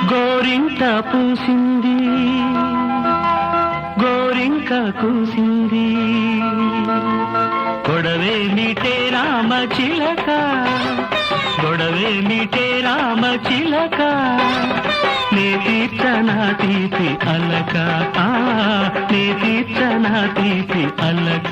గోరింట పూసింది గోరింక కూసింది గొడవే మీటే రామ చిలక గొడవే మీటే రామ చిలక నే తీర్చనా తీపి అలక నే తీర్చనా తీపి అలక